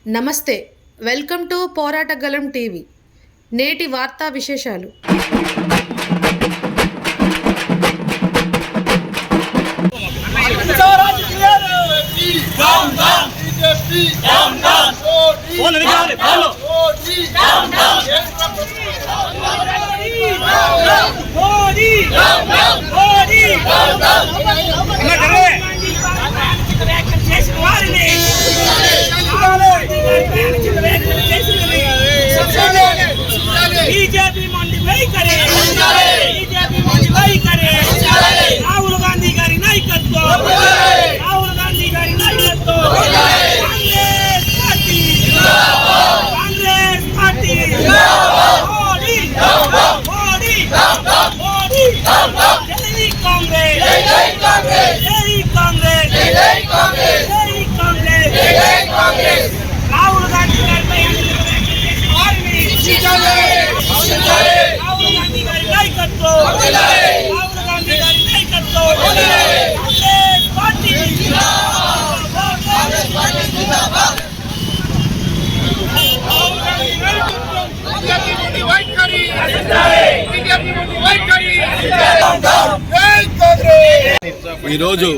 నమస్తే, welcome to పోరాటగలం TV. నేటి వార్తా విశేషాలు. बीजेपी मंडी वही करे, बीजेपी मंडी वही करे। राहुल गांधी गारी नायकत्व, राहुल गांधी गारी नायकत्व। कांग्रेस पार्टी जिंदाबाद, कांग्रेस पार्टी जिंदाबाद। मोदी मोदी मोदी जय कांग्रेस, जय कांग्रेस, जय कांग्रेस, जय कांग्रेस, जय कांग्रेस, जय कांग्रेस। राहुल गांधी गारी राहुल गांधी गारी नायकत्व, राहुल गांधी गारी नायकत्व। कांग्रेस पार्टी जिंदाबाद, कांग्रेस पार्टी जिंदाबाद। राहुल गांधी बीजेपी मोदी वाइट करी, बीजेपी मोदी वाइट करी। जय कांग्रेस। ఈ రోజు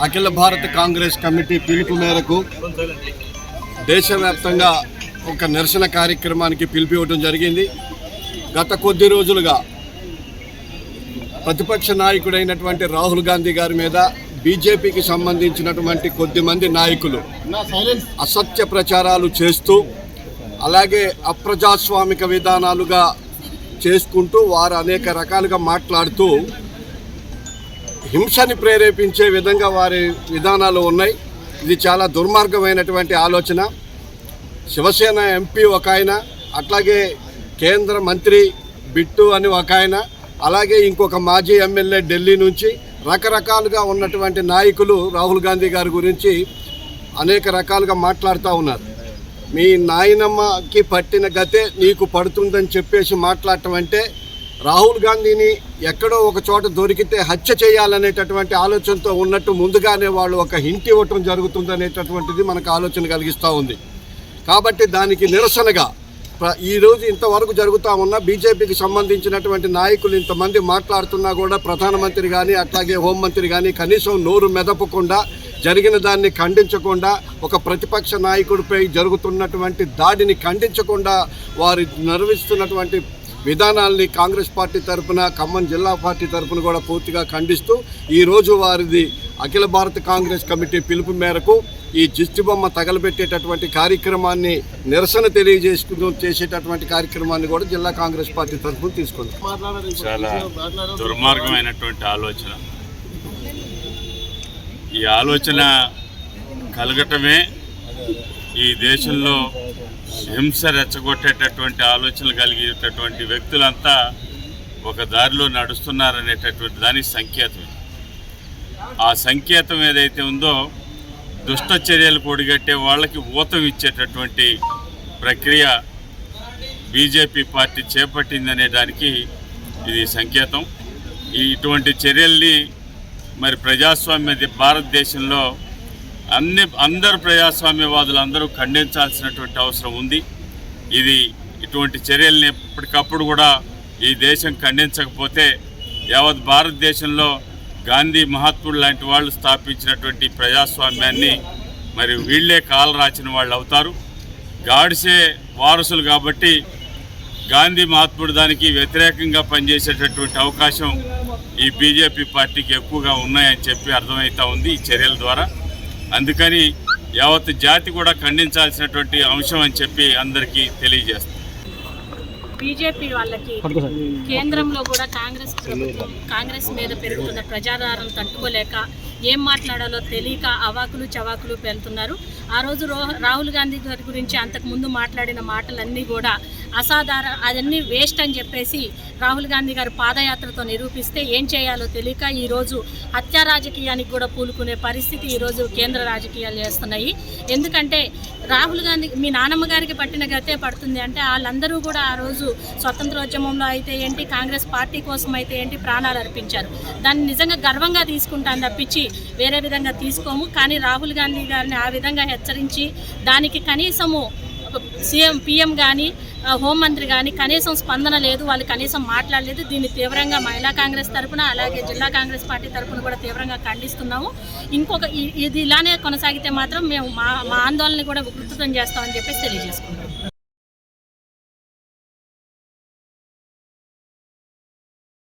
అఖిల భారత కాంగ్రెస్ కమిటీ పిలుపు మేరకు దేశవ్యాప్తంగా ఒక నిరసన కార్యక్రమానికి పిలుపు ఇవ్వడం జరిగింది. గత కొద్ది రోజులుగా ప్రతిపక్ష నాయకుడైనటువంటి రాహుల్ గాంధీ గారి మీద బీజేపీకి సంబంధించినటువంటి కొద్దిమంది నాయకులు అసత్య ప్రచారాలు చేస్తూ, అలాగే అప్రజాస్వామిక విధానాలుగా చేసుకుంటూ వారు అనేక రకాలుగా మాట్లాడుతూ హింసని ప్రేరేపించే విధంగా వారి విధానాలు ఉన్నాయి. ఇది చాలా దుర్మార్గమైనటువంటి ఆలోచన. శివసేన ఎంపీ ఒక ఆయన, అట్లాగే కేంద్ర మంత్రి బిట్టు అని ఒక ఆయన, అలాగే ఇంకొక మాజీ ఎమ్మెల్యే ఢిల్లీ నుంచి రకరకాలుగా ఉన్నటువంటి నాయకులు రాహుల్ గాంధీ గారి గురించి అనేక రకాలుగా మాట్లాడుతూ ఉన్నారు. మీ నాయనమ్మకి పట్టిన గతే నీకు పడుతుందని చెప్పేసి మాట్లాడటం అంటే రాహుల్ గాంధీని ఎక్కడో ఒక చోట దొరికితే హత్య చేయాలనేటటువంటి ఆలోచనతో ఉన్నట్టు ముందుగానే వాళ్ళు ఒక హింట్ ఇవ్వటం జరుగుతుందనేటటువంటిది మనకు ఆలోచన కలిగిస్తూ ఉంది. కాబట్టి దానికి నిరసనగా ఈరోజు ఇంతవరకు జరుగుతూ ఉన్న బీజేపీకి సంబంధించినటువంటి నాయకులు ఇంతమంది మాట్లాడుతున్నా కూడా ప్రధానమంత్రి కానీ అట్లాగే హోంమంత్రి కానీ కనీసం నోరు మెదపకుండా, జరిగిన దాన్ని ఖండించకుండా, ఒక ప్రతిపక్ష నాయకుడిపై జరుగుతున్నటువంటి దాడిని ఖండించకుండా వారు నిర్వహిస్తున్నటువంటి విధానాల్ని కాంగ్రెస్ పార్టీ తరఫున, ఖమ్మం జిల్లా పార్టీ తరఫున కూడా పూర్తిగా ఖండిస్తూ ఈరోజు వారిది అఖిల భారత కాంగ్రెస్ కమిటీ పిలుపు మేరకు ఈ దిష్టిబొమ్మ తగలబెట్టేటటువంటి కార్యక్రమాన్ని, నిరసన చేసేటటువంటి కార్యక్రమాన్ని కూడా జిల్లా కాంగ్రెస్ పార్టీ తరఫున తీసుకుంది. చాలా దుర్మార్గమైనటువంటి ఆలోచన. ఈ ఆలోచన కలగటమే ఈ దేశంలో హింస రెచ్చగొట్టేటటువంటి ఆలోచనలు కలిగేటటువంటి వ్యక్తులంతా ఒక దారిలో నడుస్తున్నారనేటటువంటి దానికి సంకేతం. ఆ సంకేతం ఏదైతే ఉందో దుష్ట చర్యలు పొడిగట్టే వాళ్ళకి ఊతం ఇచ్చేటటువంటి ప్రక్రియ బీజేపీ పార్టీ చేపట్టిందనే దానికి ఇది సంకేతం. ఇటువంటి చర్యల్ని మరి ప్రజాస్వామ్య భారతదేశంలో అందరు ప్రజాస్వామ్యవాదులు అందరూ ఖండించాల్సినటువంటి అవసరం ఉంది. ఇటువంటి చర్యల్ని ఎప్పటికప్పుడు కూడా ఈ దేశం ఖండించకపోతే యావత్ భారతదేశంలో గాంధీ మహాత్ముడు లాంటి వాళ్ళు స్థాపించినటువంటి ప్రజాస్వామ్యాన్ని మరి వీళ్లే కాలు రాచిన వాళ్ళు అవుతారు. గాడ్సే వారసులు కాబట్టి గాంధీ మహాత్ముడు దానికి వ్యతిరేకంగా పనిచేసేటటువంటి అవకాశం ఈ బీజేపీ పార్టీకి ఎక్కువగా ఉన్నాయని చెప్పి అర్థమవుతా ఉంది ఈ చర్యల ద్వారా. అందుకని యావత్ జాతి కూడా ఖండించాల్సినటువంటి అంశం అని చెప్పి అందరికీ తెలియజేస్తుంది. బీజేపీ వాళ్ళకి కేంద్రంలో కూడా కాంగ్రెస్ మీద పెరుగుతున్న ప్రజాదారం తట్టుకోలేక ఏం మాట్లాడాలో తెలియక అవాకులు చవాకులు పెళ్తున్నారు. ఆ రోజు రాహుల్ గాంధీ గారి గురించి అంతకుముందు మాట్లాడిన మాటలన్నీ కూడా అదన్నీ వేస్ట్ అని చెప్పేసి రాహుల్ గాంధీ గారు పాదయాత్రతో నిరూపిస్తే ఏం చేయాలో తెలియక ఈరోజు హత్యా రాజకీయానికి కూడా పూనుకునే పరిస్థితి ఈరోజు కేంద్ర రాజకీయాలు చేస్తున్నాయి. ఎందుకంటే రాహుల్ గాంధీ మీ నానమ్మ గారికి పట్టిన గతే పడుతుంది అంటే వాళ్ళందరూ కూడా ఆ రోజు స్వతంత్రోద్యమంలో అయితే ఏంటి, కాంగ్రెస్ పార్టీ కోసం అయితే ఏంటి ప్రాణాలు అర్పించారు. దాన్ని నిజంగా గర్వంగా తీసుకుంటాను తప్పించి వేరే విధంగా తీసుకోము. కానీ రాహుల్ గాంధీ గారిని ఆ విధంగా హెచ్చరించి దానికి కనీసము PM కానీ హోంమంత్రి కానీ కనీసం స్పందన లేదు, వాళ్ళు కనీసం మాట్లాడలేదు. దీన్ని తీవ్రంగా మహిళా కాంగ్రెస్ తరఫున అలాగే జిల్లా కాంగ్రెస్ పార్టీ తరఫున కూడా తీవ్రంగా ఖండిస్తున్నాము. ఇది ఇలానే కొనసాగితే మాత్రం మేము మా ఆందోళన కూడా విస్తృతం చేస్తామని చెప్పేసి తెలియజేసుకుంటాం.